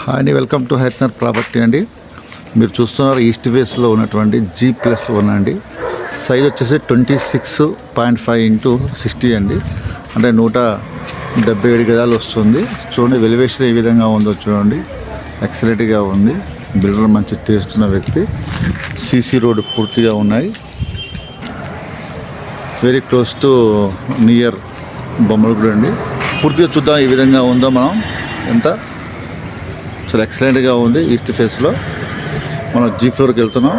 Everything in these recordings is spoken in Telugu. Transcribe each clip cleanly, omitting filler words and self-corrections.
హాయ్ అండి, వెల్కమ్ టు హైత్నర్ ప్రాపర్టీ అండి. మీరు చూస్తున్నారు ఈస్ట్ ఫేస్లో ఉన్నటువంటి G+1 అండి. సైజ్ వచ్చేసి 26.5x60 అండి. అంటే 177 గదాలు వస్తుంది. చూడండి వెలివేషన్ ఏ విధంగా ఉందో చూడండి, ఎక్సలెంట్గా ఉంది. బిల్డర్ మంచి టేస్ట్ ఉన్న వ్యక్తి. సీసీ రోడ్ పూర్తిగా ఉన్నాయి. వెరీ క్లోజ్ టు నియర్ బొమ్మలగూడ అండి. పూర్తిగా చూద్దాం ఏ విధంగా ఉందో మనం. ఎంత చాలా ఎక్సలెంట్గా ఉంది. ఈస్ట్ ఫేస్లో మనం G ఫ్లోర్కి వెళ్తున్నాం.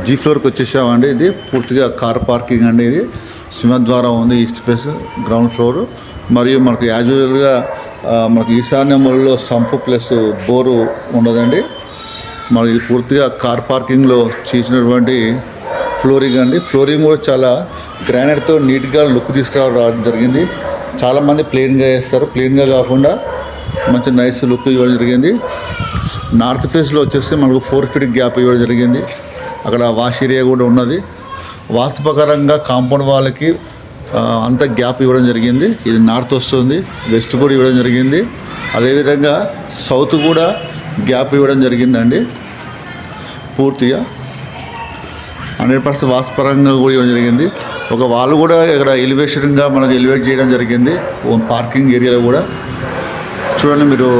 G ఫ్లోర్కి వచ్చేసామండి. ఇది పూర్తిగా కార్ పార్కింగ్ అండి. ఇది సింహద్వారం ఉంది. East face ground floor. మరియు మనకు యాజువల్గా మనకు ఈశాన్య మూలలో సంపు ప్లస్ బోరు ఉండదండి. మనకి ఇది పూర్తిగా కార్ పార్కింగ్లో చేసినటువంటి ఫ్లోరింగ్ అండి. ఫ్లోరింగ్ కూడా చాలా గ్రానైట్తో నీట్గా లుక్ తీసుకురావడం జరిగింది. చాలామంది ప్లెయిన్గా వేస్తారు. ప్లెయిన్గా కాకుండా మంచి నైస్ లుక్ ఇవ్వడం జరిగింది. నార్త్ ఫేస్లో వచ్చేసి మనకు 4 feet గ్యాప్ ఇవ్వడం జరిగింది. అక్కడ వాష్ ఏరియా కూడా ఉన్నది. వాస్తు ప్రకారంగా కాంపౌండ్ వాళ్ళకి అంత గ్యాప్ ఇవ్వడం జరిగింది. ఇది నార్త్ వస్తుంది, వెస్ట్ కూడా ఇవ్వడం జరిగింది. అదేవిధంగా సౌత్ కూడా గ్యాప్ ఇవ్వడం జరిగిందండి. పూర్తిగా 100% వాస్తుపరంగా కూడా ఇవ్వడం జరిగింది. ఒక వాళ్ళు కూడా ఇక్కడ ఎలివేషన్గా మనకు ఎలివేట్ చేయడం జరిగింది. పార్కింగ్ ఏరియాలో కూడా చూడండి మీరు,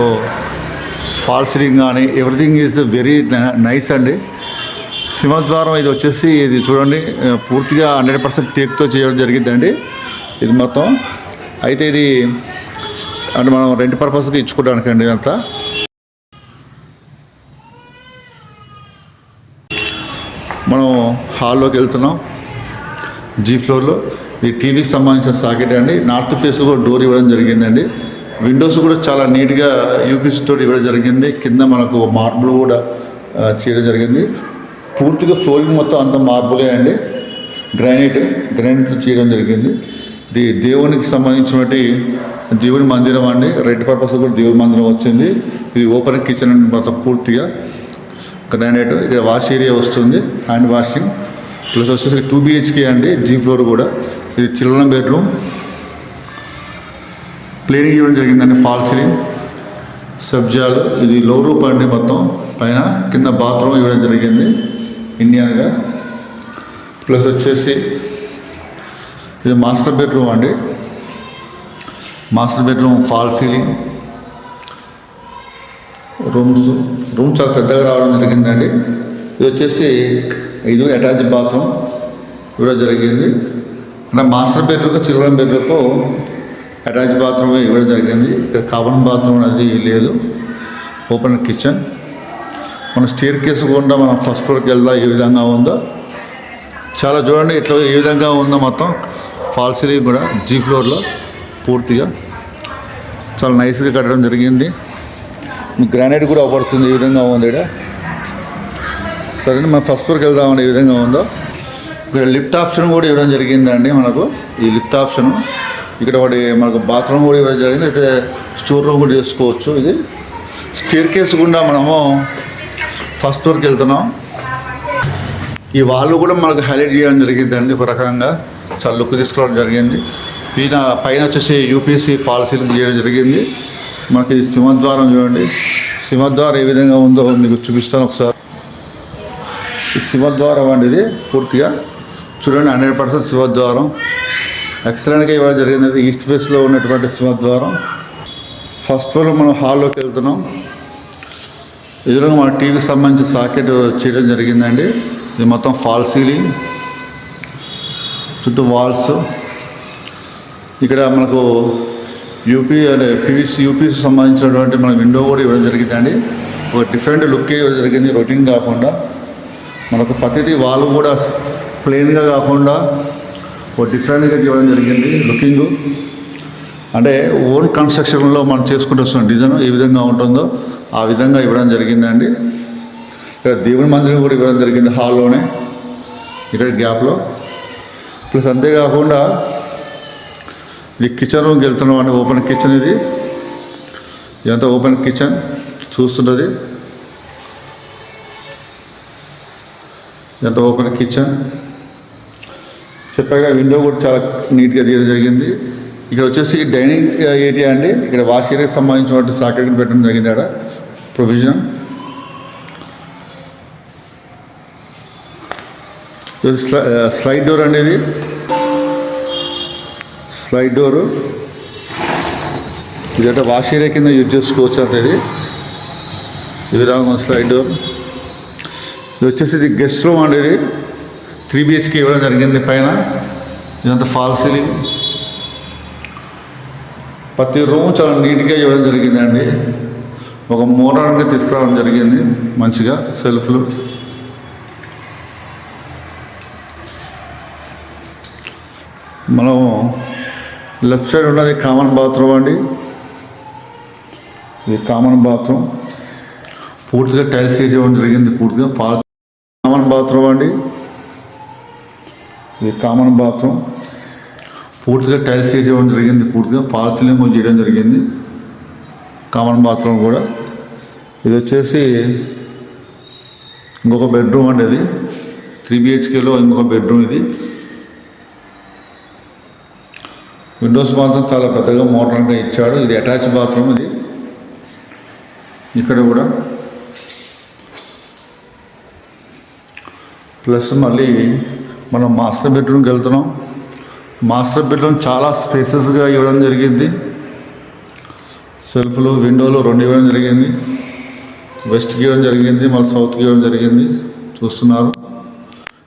ఫాల్ సీలింగ్ కానీ ఎవ్రీథింగ్ ఈజ్ వెరీ నైస్ అండి. సింహద్వారం ఇది వచ్చేసి ఇది చూడండి పూర్తిగా 100% టేక్తో చేయడం జరిగిందండి. ఇది మొత్తం అయితే ఇది అంటే మనం రెంట్ పర్పస్కి ఇచ్చుకోవడానికండి. ఇదంతా మనం హాల్లోకి వెళ్తున్నాం. G ఫ్లోర్లో ఇది టీవీకి సంబంధించిన సాకెట్ అండి. నార్త్ ఫేస్ కూడా డోర్ ఇవ్వడం జరిగిందండి. విండోస్ కూడా చాలా నీట్గా యూపీసీ తోటి ఇవ్వడం జరిగింది. కింద మనకు మార్బుల్ కూడా చేయడం జరిగింది. పూర్తిగా ఫ్లోరింగ్ మొత్తం అంత మార్బులే అండి. గ్రానైట్ చేయడం జరిగింది. ఇది దేవునికి సంబంధించినటువంటి దేవుని మందిరం అండి. రెడ్ పర్పస్ కూడా దేవుని మందిరం వచ్చింది. ఇది ఓపెన్ కిచెన్ అండి. మొత్తం పూర్తిగా గ్రానైట్. ఇక్కడ వాష్ ఏరియా వస్తుంది, హ్యాండ్ వాషింగ్ ప్లస్ వచ్చేసి 2 BHK అండి. G ఫ్లోర్ కూడా. ఇది చిల్డ్రన్ బెడ్రూమ్. ప్లేనింగ్ ఇవ్వడం జరిగిందండి. ఫాల్ సీలింగ్ సబ్జాలు. ఇది లో రూప్ అండి. మొత్తం పైన కింద బాత్రూమ్ ఇవ్వడం జరిగింది ఇండియన్గా. ప్లస్ వచ్చేసి ఇది మాస్టర్ బెడ్రూమ్ అండి. Master bedroom fall ceiling. Room చాలా పెద్దగా రావడం జరిగిందండి. ఇది వచ్చేసి ఇది అటాచ్ బాత్రూమ్ ఇవ్వడం జరిగింది. అంటే master bedroom children bedroom attach bathroom ఇవ్వడం జరిగింది. ఇక్కడ కామన్ బాత్రూమ్ అనేది లేదు. Open kitchen. మన స్టేర్ కేసు కూడా మనం ఫస్ట్ ఫ్లోర్కి వెళ్దాం ఏ విధంగా ఉందో. చాలా చూడండి ఇట్లా ఏ విధంగా ఉందో మొత్తం. ఫాల్ సీలింగ్ కూడా G ఫ్లోర్లో పూర్తిగా చాలా నైస్గా కట్టడం జరిగింది. గ్రానైట్ కూడా అవపడుతుంది ఈ విధంగా ఉంది ఇక్కడ. సరే మనం ఫస్ట్ ఫ్లోర్కి వెళ్దామని ఏ విధంగా ఉందో. ఇక్కడ లిఫ్ట్ ఆప్షన్ కూడా ఇవ్వడం జరిగిందండి మనకు. ఈ లిఫ్ట్ ఆప్షను ఇక్కడ ఒకటి మనకు బాత్రూమ్ కూడా ఇవ్వడం జరిగింది. అయితే స్టోర్ రూమ్ కూడా చేసుకోవచ్చు. ఇది స్టేర్ కేసు కూడా మనము ఫస్ట్ ఫ్లోర్కి వెళ్తున్నాం. ఈ వాళ్ళు కూడా మనకు హైలైట్ చేయడం జరిగిందండి. ఒక రకంగా చాలా లుక్ తీసుకోవడం జరిగింది. పైన వచ్చేసి యూపీసీ ఫాల్ సీలింగ్ చేయడం జరిగింది. మనకి ఇది సింహద్వారం చూడండి. సింహద్వారం ఏ విధంగా ఉందో మీకు చూపిస్తాను ఒకసారి. ఈ సింహద్వారం అండి. ఇది పూర్తిగా చూడండి 100% సింహద్వారం ఎక్సలెంట్గా ఇవ్వడం జరిగింది. ఈస్ట్ ఫేస్లో ఉన్నటువంటి సింహద్వారం. ఫస్ట్ ఫ్లోర్లో మనం హాల్లోకి వెళ్తున్నాం. ఎదురుగా మన టీవీకి సంబంధించిన సాకెట్ చేయడం జరిగిందండి. ఇది మొత్తం ఫాల్ సీలింగ్, చుట్టూ వాల్స్. ఇక్కడ మనకు యూపీసీ సంబంధించినటువంటి మన విండో కూడా ఇవ్వడం జరిగిందండి. ఒక డిఫరెంట్ లుక్ ఇవ్వడం జరిగింది. రొటీన్ కాకుండా మనకు ప్రతిదీ వాళ్ళు కూడా ప్లెయిన్గా కాకుండా ఒక డిఫరెంట్గా ఇవ్వడం జరిగింది. లుకింగ్ అంటే ఓన్ కన్స్ట్రక్షన్లో మనం చేసుకుంటూ వస్తున్న డిజైన్ ఏ విధంగా ఉంటుందో ఆ విధంగా ఇవ్వడం జరిగిందండి. ఇక్కడ దేవుని మందిరం కూడా ఇవ్వడం జరిగింది హాల్లోనే, ఇక్కడ గ్యాప్లో. ప్లస్ అంతేకాకుండా ఈ కిచెన్ రూమ్కి వెళ్తున్నాం అండి. ఓపెన్ కిచెన్ ఇది. ఇదంతా ఓపెన్ కిచెన్ చూస్తున్నది. ఇదంతా ఓపెన్ కిచెన్. చెప్పాక విండో కూడా చాలా నీట్గా తీయడం జరిగింది. ఇక్కడ వచ్చేసి డైనింగ్ ఏరియా అండి. ఇక్కడ వాష్ ఏరియాకి సంబంధించినటువంటి సాకెట్ పెట్టడం జరిగింది. ఆడ ప్రొవిజన్. స్లైడ్ డోర్ అనేది స్లైడ్ డోరు. ఇదంటే వాష్ ఏరియా కింద యూజ్ చేసుకోవచ్చు అంత. ఈ విధంగా స్లైడ్ డోర్. ఇది వచ్చేసి ఇది గెస్ట్ రూమ్ అండి. ఇది 3 BHK ఇవ్వడం జరిగింది. పైన ఇదంతా ఫాల్ సీలింగ్. ప్రతి రూమ్ చాలా నీట్గా ఇవ్వడం జరిగిందండి. ఒక మోడర్న్గా తీసుకురావడం జరిగింది మంచిగా. సెల్ఫ్లు, మనం లెఫ్ట్ సైడ్ ఉన్నది కామన్ బాత్రూమ్ అండి. ఇది కామన్ బాత్రూమ్ పూర్తిగా టైల్స్ వేయడం జరిగింది. పూర్తిగా కామన్ బాత్రూమ్ అండి. ఇది కామన్ బాత్రూమ్ పూర్తిగా టైల్స్ వేయడం జరిగింది. పూర్తిగా ఫాల్ సీలింగ్ చేయడం జరిగింది కామన్ బాత్రూమ్ కూడా. ఇది వచ్చేసి ఇంకొక బెడ్రూమ్ అండి. ఇది 3 BHKలో ఇంకొక బెడ్రూమ్. ఇది విండోస్ మాత్రం చాలా పెద్దగా మోడర్న్గా ఇచ్చాడు. ఇది అటాచ్ బాత్రూమ్. ఇది ఇక్కడ కూడా ప్లస్ మళ్ళీ మనం మాస్టర్ బెడ్రూమ్కి వెళ్తున్నాం. మాస్టర్ బెడ్రూమ్ చాలా స్పేసెస్గా ఇవ్వడం జరిగింది. సెల్ఫ్లు, విండోలు 2 ఇవ్వడం జరిగింది. వెస్ట్కి ఇవ్వడం జరిగింది, మళ్ళీ సౌత్కి ఇవ్వడం జరిగింది. చూస్తున్నారు.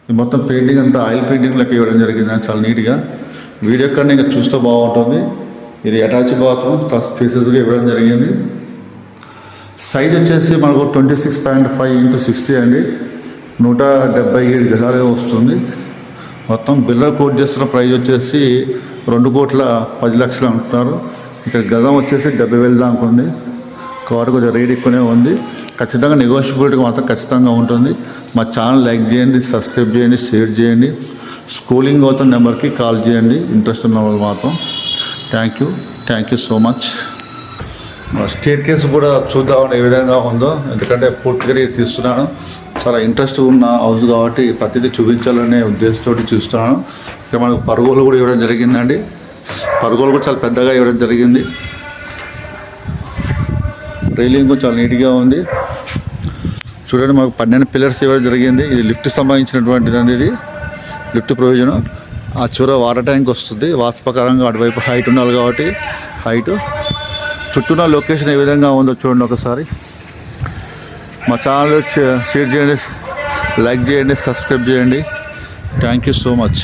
ఇది మొత్తం పెయింటింగ్ అంతా ఆయిల్ పెయింటింగ్ లెక్క ఇవ్వడం జరిగింది. చాలా నీట్గా. వీడియో కన్నా ఇంకా చూస్తే బాగుంటుంది. ఇది అటాచ్ బాత్రూమ్ చాలా స్పేసెస్గా ఇవ్వడం జరిగింది. సైజ్ వచ్చేసి మనకు 26.5 × 60 అండి. 177 గజాలుగా వస్తుంది. మొత్తం బిల్డర్ కోట్ చేస్తున్న ప్రైస్ వచ్చేసి 2,10,00,000 అంటున్నారు. ఇక్కడ గజం వచ్చేసి 70,000 దాకా ఉంది. కాబట్టి కొంచెం రేట్ ఎక్కువనే ఉంది. ఖచ్చితంగా నెగోషియబిలిటీ మాత్రం ఖచ్చితంగా ఉంటుంది. మా ఛానల్ లైక్ చేయండి, సబ్స్క్రైబ్ చేయండి, షేర్ చేయండి. స్కూలింగ్ అవుతున్న నెంబర్కి కాల్ చేయండి ఇంట్రెస్ట్ ఉన్న వాళ్ళు మాత్రం. Thank you so much. Staircase కూడా చూద్దామని ఏ విధంగా ఉందో, ఎందుకంటే పూర్తిగా తీస్తున్నాను. చాలా ఇంట్రెస్ట్ ఉన్న హౌస్ కాబట్టి ప్రతిదీ చూపించాలనే ఉద్దేశంతో చూస్తున్నాను. ఇక్కడ మనకు పరుగులు కూడా ఇవ్వడం జరిగిందండి. పరుగులు కూడా చాలా పెద్దగా ఇవ్వడం జరిగింది. రైలింగ్ కూడా చాలా నీట్గా ఉంది. చూడండి, మాకు 12 పిల్లర్స్ ఇవ్వడం జరిగింది. ఇది లిఫ్ట్ సంబంధించినటువంటిది అండి. ఇది లిఫ్ట్ ప్రొవిజను. ఆ చివర వాటర్ ట్యాంక్ వస్తుంది. వాస్తవకరంగా అటువైపు హైట్ ఉండాలి కాబట్టి హైట్. చుట్టూన లొకేషన్ ఏ విధంగా ఉందో చూడండి ఒకసారి. మా ఛానల్ షేర్ చేయండి, లైక్ చేయండి, సబ్స్క్రైబ్ చేయండి. Thank you so much.